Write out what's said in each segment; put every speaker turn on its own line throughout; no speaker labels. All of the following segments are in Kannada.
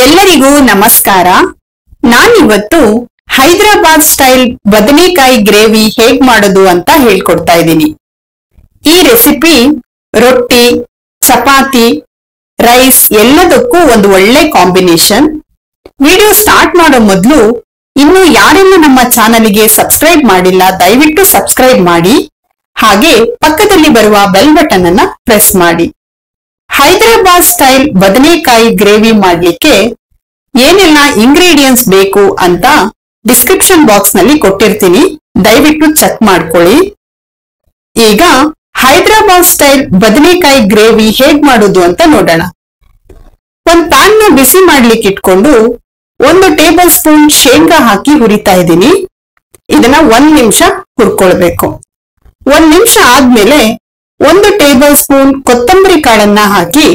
ಎಲ್ಲರಿಗೂ ನಮಸ್ಕಾರ. ನಾನಿವತ್ತು ಹೈದರಾಬಾದ್ ಸ್ಟೈಲ್ ಬದನೆಕಾಯಿ ಗ್ರೇವಿ ಹೇಗ್ ಮಾಡೋದು ಅಂತ ಹೇಳ್ಕೊಡ್ತಾ ಇದ್ದೀನಿ. ಈ ರೆಸಿಪಿ ರೊಟ್ಟಿ, ಚಪಾತಿ, ರೈಸ್ ಎಲ್ಲದಕ್ಕೂ ಒಂದು ಒಳ್ಳೆ ಕಾಂಬಿನೇಷನ್. ವಿಡಿಯೋ ಸ್ಟಾರ್ಟ್ ಮಾಡೋ ಮೊದಲು ಇನ್ನು ಯಾರೆಲ್ಲ ನಮ್ಮ ಚಾನಲ್ಗೆ ಸಬ್ಸ್ಕ್ರೈಬ್ ಮಾಡಿಲ್ಲ ದಯವಿಟ್ಟು ಸಬ್ಸ್ಕ್ರೈಬ್ ಮಾಡಿ, ಹಾಗೆ ಪಕ್ಕದಲ್ಲಿ ಬರುವ ಬೆಲ್ ಬಟನ್ ಅನ್ನ ಪ್ರೆಸ್ ಮಾಡಿ. ಹೈದರಾಬಾದ್ ಸ್ಟೈಲ್ ಬದನೆಕಾಯಿ ಗ್ರೇವಿ ಮಾಡ್ಲಿಕ್ಕೆ ಏನೆಲ್ಲ ಇಂಗ್ರೀಡಿಯೆಂಟ್ಸ್ ಬೇಕು ಅಂತ ಡಿಸ್ಕ್ರಿಪ್ಷನ್ ಬಾಕ್ಸ್ ನಲ್ಲಿ ಕೊಟ್ಟಿರ್ತೀನಿ, ದಯವಿಟ್ಟು ಚೆಕ್ ಮಾಡ್ಕೊಳ್ಳಿ. ಈಗ ಹೈದರಾಬಾದ್ ಸ್ಟೈಲ್ ಬದನೆಕಾಯಿ ಗ್ರೇವಿ ಹೇಗ್ ಮಾಡೋದು ಅಂತ ನೋಡೋಣ. ಒಂದ್ ಪ್ಯಾನ್ ನ ಬಿಸಿ ಮಾಡ್ಲಿಕ್ಕೆ ಇಟ್ಕೊಂಡು 1 ಟೇಬಲ್ ಸ್ಪೂನ್ ಶೇಂಗಾ ಹಾಕಿ ಹುರಿತಾ ಇದ್ದೀನಿ. ಇದನ್ನ 1 ನಿಮಿಷ ಹುರ್ಕೊಳ್ಬೇಕು. 1 ನಿಮಿಷ ಆದ್ಮೇಲೆ 1 ಟೇಬಲ್ ಸ್ಪೂನ್ ಕೊತ್ತಂಬರಿ ಕಾಳನ್ನ ಹಾಕಿ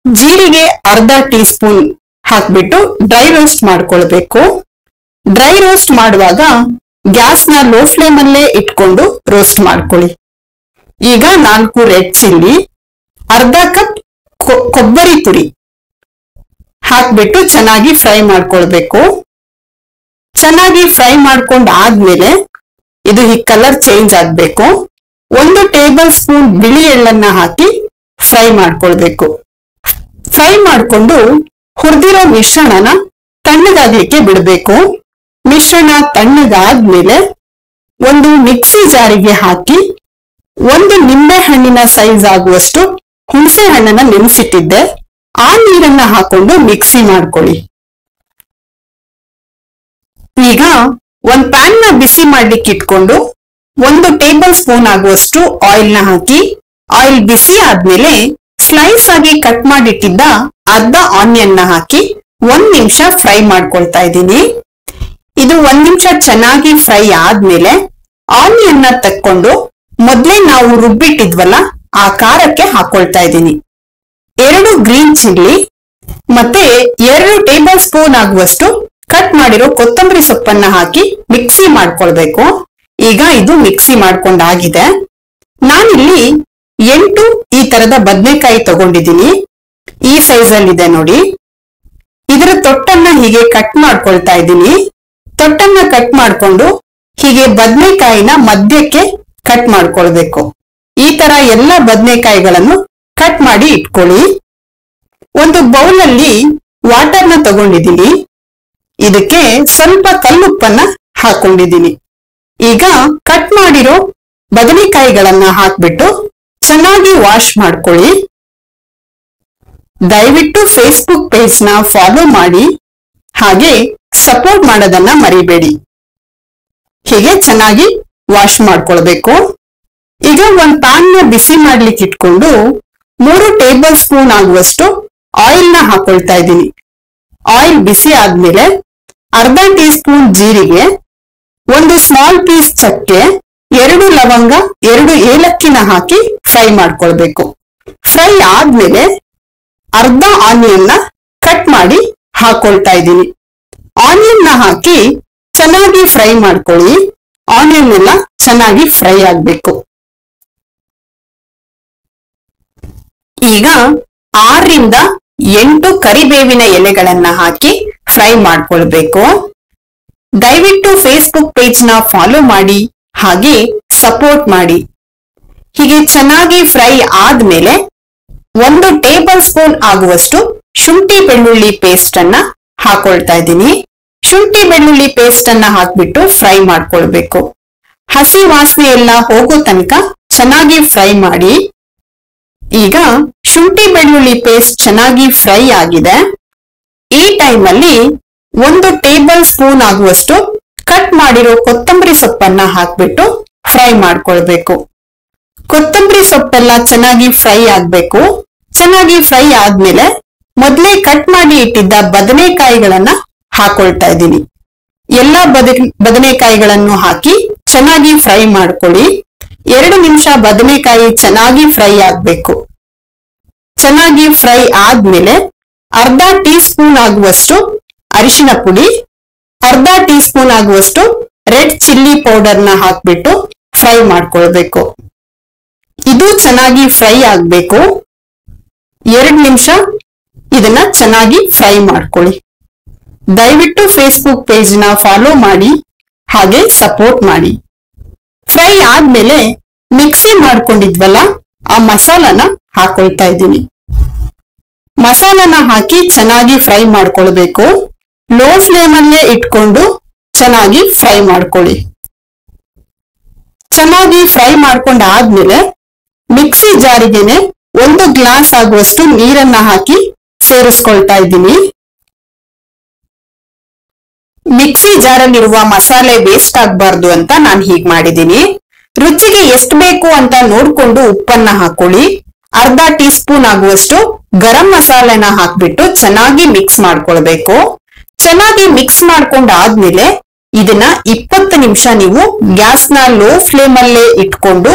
ಜೀರಿಗೆ ಅರ್ಧ ಟೀ ಸ್ಪೂನ್ ಹಾಕ್ಬಿಟ್ಟು ಡ್ರೈ ರೋಸ್ಟ್ ಮಾಡ್ಕೊಳ್ಬೇಕು. ಡ್ರೈ ರೋಸ್ಟ್ ಮಾಡುವಾಗ ಗ್ಯಾಸ್ ನ ಲೋ ಫ್ಲೇಮ್ ಅಲ್ಲೇ ಇಟ್ಕೊಂಡು ರೋಸ್ಟ್ ಮಾಡ್ಕೊಳ್ಳಿ. ಈಗ 4 ರೆಡ್ ಚಿಲ್ಲಿ, ಅರ್ಧ ಕಪ್ ಕೊಬ್ಬರಿ ತುರಿ ಹಾಕ್ಬಿಟ್ಟು ಚೆನ್ನಾಗಿ ಫ್ರೈ ಮಾಡ್ಕೊಳ್ಬೇಕು. ಚೆನ್ನಾಗಿ ಫ್ರೈ ಮಾಡ್ಕೊಂಡ್ ಆದ್ಮೇಲೆ ಇದು ಈ ಕಲರ್ ಚೇಂಜ್ ಆಗ್ಬೇಕು. 1 ಟೇಬಲ್ ಸ್ಪೂನ್ ಬಿಳಿ ಎಳ್ಳನ್ನ ಹಾಕಿ ಫ್ರೈ ಮಾಡ್ಕೊಳ್ಬೇಕು. ಫ್ರೈ ಮಾಡ್ಕೊಂಡು ಹುರಿದಿರೋ ಮಿಶ್ರಣನ ತಣ್ಣಗಾಗ್ಲಿಕ್ಕೆ ಬಿಡಬೇಕು. ಮಿಶ್ರಣ ತಣ್ಣಗಾದ್ಮೇಲೆ ಒಂದು ಮಿಕ್ಸಿ ಜಾರಿಗೆ ಹಾಕಿ 1 ನಿಂಬೆ ಹಣ್ಣಿನ ಸೈಜ್ ಆಗುವಷ್ಟು ಹುಣಸೆ ಹಣ್ಣನ್ನ ನೆನೆಸಿಟ್ಟಿದ್ದೆ, ಆ ನೀರನ್ನ ಹಾಕೊಂಡು ಮಿಕ್ಸಿ ಮಾಡ್ಕೊಳ್ಳಿ. ಈಗ ಒಂದ್ ಪ್ಯಾನ್ ನ ಬಿಸಿ ಮಾಡ್ಲಿಕ್ಕೆ ಇಟ್ಕೊಂಡು 1 ಟೇಬಲ್ ಸ್ಪೂನ್ ಆಗುವಷ್ಟು ಆಯಿಲ್ ನ ಹಾಕಿ, ಆಯಿಲ್ ಬಿಸಿ ಆದ್ಮೇಲೆ ಸ್ಲೈಸ್ ಆಗಿ ಕಟ್ ಮಾಡಿಟ್ಟಿದ್ದ ಅರ್ಧ ಆನಿಯನ್ ನ ಹಾಕಿ 1 ನಿಮಿಷ ಫ್ರೈ ಮಾಡ್ಕೊಳ್ತಾ ಇದ್ದೀನಿ. ಇದು 1 ನಿಮಿಷ ಚೆನ್ನಾಗಿ ಫ್ರೈ ಆದ್ಮೇಲೆ ಆನಿಯನ್ ನ ತಕ್ಕೊಂಡು ಮೊದ್ಲೇ ನಾವು ರುಬ್ಬಿಟ್ಟಿದ್ವಲ್ಲ ಆ ಖಾರಕ್ಕೆ ಹಾಕೊಳ್ತಾ ಇದ್ದೀನಿ. 2 ಗ್ರೀನ್ ಚಿಲ್ಲಿ ಮತ್ತೆ 2 ಟೇಬಲ್ ಸ್ಪೂನ್ ಆಗುವಷ್ಟು ಕಟ್ ಮಾಡಿರೋ ಕೊತ್ತಂಬರಿ ಸೊಪ್ಪನ್ನ ಹಾಕಿ ಮಿಕ್ಸಿ ಮಾಡ್ಕೊಳ್ಬೇಕು. ಈಗ ಇದು ಮಿಕ್ಸಿ ಮಾಡ್ಕೊಂಡಾಗಿದೆ. ನಾನಿಲ್ಲಿ 8 ಈ ತರದ ಬದನೆಕಾಯಿ ತಗೊಂಡಿದ್ದೀನಿ. ಈ ಸೈಜ್ ಅಲ್ಲಿ ಇದೆ ನೋಡಿ. ಇದರ ತೊಟ್ಟನ್ನ ಹೀಗೆ ಕಟ್ ಮಾಡ್ಕೊಳ್ತಾ ಇದ್ದೀನಿ. ತೊಟ್ಟನ್ನ ಕಟ್ ಮಾಡ್ಕೊಂಡು ಹೀಗೆ ಬದನೆಕಾಯಿನ ಮಧ್ಯಕ್ಕೆ ಕಟ್ ಮಾಡ್ಕೊಳ್ಬೇಕು. ಈ ತರ ಎಲ್ಲ ಬದನೆಕಾಯಿಗಳನ್ನು ಕಟ್ ಮಾಡಿ ಇಟ್ಕೊಳ್ಳಿ. ಒಂದು ಬೌಲ್ ಅಲ್ಲಿ ವಾಟರ್ನ ತಗೊಂಡಿದ್ದೀನಿ. ಇದಕ್ಕೆ ಸ್ವಲ್ಪ ಕಲ್ಲುಪ್ಪನ್ನ ಹಾಕೊಂಡಿದ್ದೀನಿ. ಈಗ ಕಟ್ ಮಾಡಿರೋ ಬದನೆಕಾಯಿಗಳನ್ನ ಹಾಕ್ಬಿಟ್ಟು ಚೆನ್ನಾಗಿ ವಾಶ್ ಮಾಡ್ಕೊಳ್ಳಿ. ದಯವಿಟ್ಟು ಫೇಸ್ಬುಕ್ ಪೇಜ್ ನ ಫಾಲೋ ಮಾಡಿ, ಹಾಗೆ ಸಪೋರ್ಟ್ ಮಾಡೋದನ್ನ ಮರಿಬೇಡಿ. ಹೀಗೆ ಚೆನ್ನಾಗಿ ವಾಶ್ ಮಾಡ್ಕೊಳ್ಬೇಕು. ಈಗ ಒಂದ್ ಪ್ಯಾನ್ ನ ಬಿಸಿ ಮಾಡ್ಲಿಕ್ಕೆ ಇಟ್ಕೊಂಡು 3 ಟೇಬಲ್ ಸ್ಪೂನ್ ಆಗುವಷ್ಟು ಆಯಿಲ್ ನ ಹಾಕೊಳ್ತಾ ಇದ್ದೀನಿ. ಆಯಿಲ್ ಬಿಸಿ ಆದ್ಮೇಲೆ ಅರ್ಧ ಟೀ ಸ್ಪೂನ್ ಜೀರಿಗೆ, 1 ಸ್ಮಾಲ್ ಪೀಸ್ ಚಕ್ಕೆ, 2 ಲವಂಗ, 2 ಏಲಕ್ಕಿನ ಹಾಕಿ ಫ್ರೈ ಮಾಡ್ಕೊಳ್ಬೇಕು. ಫ್ರೈ ಆದ್ಮೇಲೆ ಅರ್ಧ ಆನಿಯನ್ ನ ಕಟ್ ಮಾಡಿ ಹಾಕೊಳ್ತಾ ಇದ್ದೀನಿ. ಆನಿಯನ್ ನ ಹಾಕಿ ಚೆನ್ನಾಗಿ ಫ್ರೈ ಮಾಡ್ಕೊಳ್ಳಿ. ಆನಿಯನ್ ಎಲ್ಲ ಚೆನ್ನಾಗಿ ಫ್ರೈ ಆಗ್ಬೇಕು. ಈಗ 6 ರಿಂದ 8 ಕರಿಬೇವಿನ ಎಲೆಗಳನ್ನ ಹಾಕಿ ಫ್ರೈ ಮಾಡ್ಕೊಳ್ಬೇಕು. ದಯವಿಟ್ಟು ಫೇಸ್ಬುಕ್ ಪೇಜ್ ನ ಫಾಲೋ ಮಾಡಿ, ಹಾಗೆ ಸಪೋರ್ಟ್ ಮಾಡಿ. ಹೀಗೆ ಚೆನ್ನಾಗಿ ಫ್ರೈ ಆದ್ಮೇಲೆ 1 ಟೇಬಲ್ ಸ್ಪೂನ್ ಆಗುವಷ್ಟು ಶುಂಠಿ ಬೆಳ್ಳುಳ್ಳಿ ಪೇಸ್ಟ್ ಅನ್ನ ಹಾಕೊಳ್ತಾ ಇದ್ದೀನಿ. ಶುಂಠಿ ಬೆಳ್ಳುಳ್ಳಿ ಪೇಸ್ಟ್ ಅನ್ನ ಹಾಕ್ಬಿಟ್ಟು ಫ್ರೈ ಮಾಡ್ಕೊಳ್ಬೇಕು. ಹಸಿ ವಾಸನೆ ಎಲ್ಲ ಹೋಗೋ ತನಕ ಚೆನ್ನಾಗಿ ಫ್ರೈ ಮಾಡಿ. ಈಗ ಶುಂಠಿ ಬೆಳ್ಳುಳ್ಳಿ ಪೇಸ್ಟ್ ಚೆನ್ನಾಗಿ ಫ್ರೈ ಆಗಿದೆ. ಈ ಟೈಮ್ ಅಲ್ಲಿ 1 ಟೇಬಲ್ ಸ್ಪೂನ್ ಆಗುವಷ್ಟು ಕಟ್ ಮಾಡಿರೋ ಕೊತ್ತಂಬರಿ ಸೊಪ್ಪನ್ನ ಹಾಕ್ಬಿಟ್ಟು ಫ್ರೈ ಮಾಡ್ಕೊಳ್ಬೇಕು. ಕೊತ್ತಂಬರಿ ಸೊಪ್ಪೆಲ್ಲ ಚೆನ್ನಾಗಿ ಫ್ರೈ ಆಗ್ಬೇಕು. ಚೆನ್ನಾಗಿ ಫ್ರೈ ಆದ್ಮೇಲೆ ಮೊದಲೇ ಕಟ್ ಮಾಡಿ ಇಟ್ಟಿದ್ದ ಬದನೆಕಾಯಿಗಳನ್ನ ಹಾಕೊಳ್ತಾ ಇದ್ದೀನಿ. ಎಲ್ಲಾ ಬದನೆಕಾಯಿಗಳನ್ನು ಹಾಕಿ ಚೆನ್ನಾಗಿ ಫ್ರೈ ಮಾಡ್ಕೊಳ್ಳಿ. 2 ನಿಮಿಷ ಬದನೆಕಾಯಿ ಚೆನ್ನಾಗಿ ಫ್ರೈ ಆಗ್ಬೇಕು. ಚೆನ್ನಾಗಿ ಫ್ರೈ ಆದ್ಮೇಲೆ ಅರ್ಧ ಟೀ ಸ್ಪೂನ್ ಆಗುವಷ್ಟು ಅರಿಶಿನ ಪುಡಿ, ಅರ್ಧ ಟೀ ಸ್ಪೂನ್ ಆಗುವಷ್ಟು ರೆಡ್ ಚಿಲ್ಲಿ ಪೌಡರ್ ನ ಹಾಕ್ಬಿಟ್ಟು ಫ್ರೈ ಮಾಡ್ಕೊಳ್ಬೇಕು. ಇದು ಚೆನ್ನಾಗಿ ಫ್ರೈ ಆಗ್ಬೇಕು. 2 ನಿಮಿಷ ಇದನ್ನ ಚೆನ್ನಾಗಿ ಫ್ರೈ ಮಾಡ್ಕೊಳ್ಳಿ. ದಯವಿಟ್ಟು ಫೇಸ್ಬುಕ್ ಪೇಜ್ ನ ಫಾಲೋ ಮಾಡಿ, ಹಾಗೆ ಸಪೋರ್ಟ್ ಮಾಡಿ. ಫ್ರೈ ಆದ್ಮೇಲೆ ಮಿಕ್ಸಿ ಮಾಡ್ಕೊಂಡಿದ್ವಲ್ಲ ಆ ಮಸಾಲಾನ ಹಾಕೊಳ್ತಾ ಇದ್ದೀನಿ. ಮಸಾಲಾನ ಹಾಕಿ ಚೆನ್ನಾಗಿ ಫ್ರೈ ಮಾಡ್ಕೊಳ್ಬೇಕು. ಲೋ ಫ್ಲೇಮ್ ಅಲ್ಲೇ ಇಟ್ಕೊಂಡು ಚೆನ್ನಾಗಿ ಫ್ರೈ ಮಾಡ್ಕೊಳ್ಳಿ. ಚೆನ್ನಾಗಿ ಫ್ರೈ ಮಾಡ್ಕೊಂಡಾದ್ಮೇಲೆ ಮಿಕ್ಸಿ ಜಾರಿಗೆನೆ 1 ಗ್ಲಾಸ್ ಆಗುವಷ್ಟು ನೀರನ್ನ ಹಾಕಿ ಸೇರಿಸ್ಕೊಳ್ತಾ ಇದ್ದೀನಿ. ಮಿಕ್ಸಿ ಜಾರಲ್ಲಿರುವ ಮಸಾಲೆ ವೇಸ್ಟ್ ಆಗ್ಬಾರ್ದು ಅಂತ ನಾನು ಹೀಗ್ ಮಾಡಿದ್ದೀನಿ. ರುಚಿಗೆ ಎಷ್ಟು ಬೇಕು ಅಂತ ನೋಡ್ಕೊಂಡು ಉಪ್ಪನ್ನ ಹಾಕೊಳ್ಳಿ. ಅರ್ಧ ಟೀ ಸ್ಪೂನ್ ಆಗುವಷ್ಟು ಗರಂ ಮಸಾಲೆನ ಹಾಕ್ಬಿಟ್ಟು ಚೆನ್ನಾಗಿ ಮಿಕ್ಸ್ ಮಾಡ್ಕೊಳ್ಬೇಕು. ಚೆನ್ನಾಗಿ ಮಿಕ್ಸ್ ಮಾಡ್ಕೊಂಡಾದ್ಮೇಲೆ ಇದನ್ನ 20 ನಿಮಿಷ ನೀವು ಗ್ಯಾಸ್ನ ಲೋ ಫ್ಲೇಮ್ ಅಲ್ಲೇ ಇಟ್ಕೊಂಡು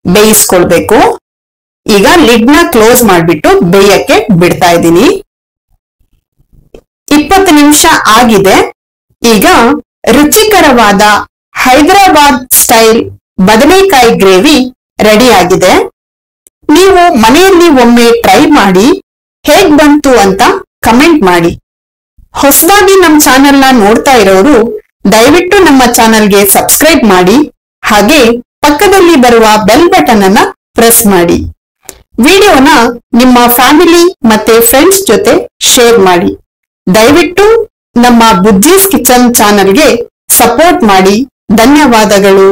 ಬೇಯಿಸ್ಕೊಳ್ಬೇಕು. ಈಗ ಲಿಡ್ ನ ಕ್ಲೋಸ್ ಮಾಡ್ಬಿಟ್ಟು ಬೇಯಕ್ಕೆ ಬಿಡ್ತಾ ಇದ್ದೀನಿ. 20 ನಿಮಿಷ ಆಗಿದೆ. ಈಗ ರುಚಿಕರವಾದ ಹೈದರಾಬಾದ್ ಸ್ಟೈಲ್ ಬದನೆಕಾಯಿ ಗ್ರೇವಿ ರೆಡಿ ಆಗಿದೆ. ನೀವು ಮನೆಯಲ್ಲಿ ಒಮ್ಮೆ ಟ್ರೈ ಮಾಡಿ ಹೇಗ್ ಬಂತು ಅಂತ ಕಮೆಂಟ್ ಮಾಡಿ. ಹೊಸದಾಗಿ ನಮ್ಮ ಚಾನೆಲ್ ನ ನೋಡ್ತಾ ಇರೋರು ದಯವಿಟ್ಟು ನಮ್ಮ ಚಾನೆಲ್ಗೆ ಸಬ್ಸ್ಕ್ರೈಬ್ ಮಾಡಿ, ಹಾಗೆ ಪಕ್ಕದಲ್ಲಿ ಬರುವ ಬೆಲ್ ಬಟನ್ ಅನ್ನ ಪ್ರೆಸ್ ಮಾಡಿ. ವಿಡಿಯೋನ ನಿಮ್ಮ ಫ್ಯಾಮಿಲಿ ಮತ್ತೆ ಫ್ರೆಂಡ್ಸ್ ಜೊತೆ ಶೇರ್ ಮಾಡಿ. ದಯವಿಟ್ಟು ನಮ್ಮ ಬುಜ್ಜಿಸ್ ಕಿಚನ್ ಚಾನೆಲ್ಗೆ ಸಪೋರ್ಟ್ ಮಾಡಿ. ಧನ್ಯವಾದಗಳು.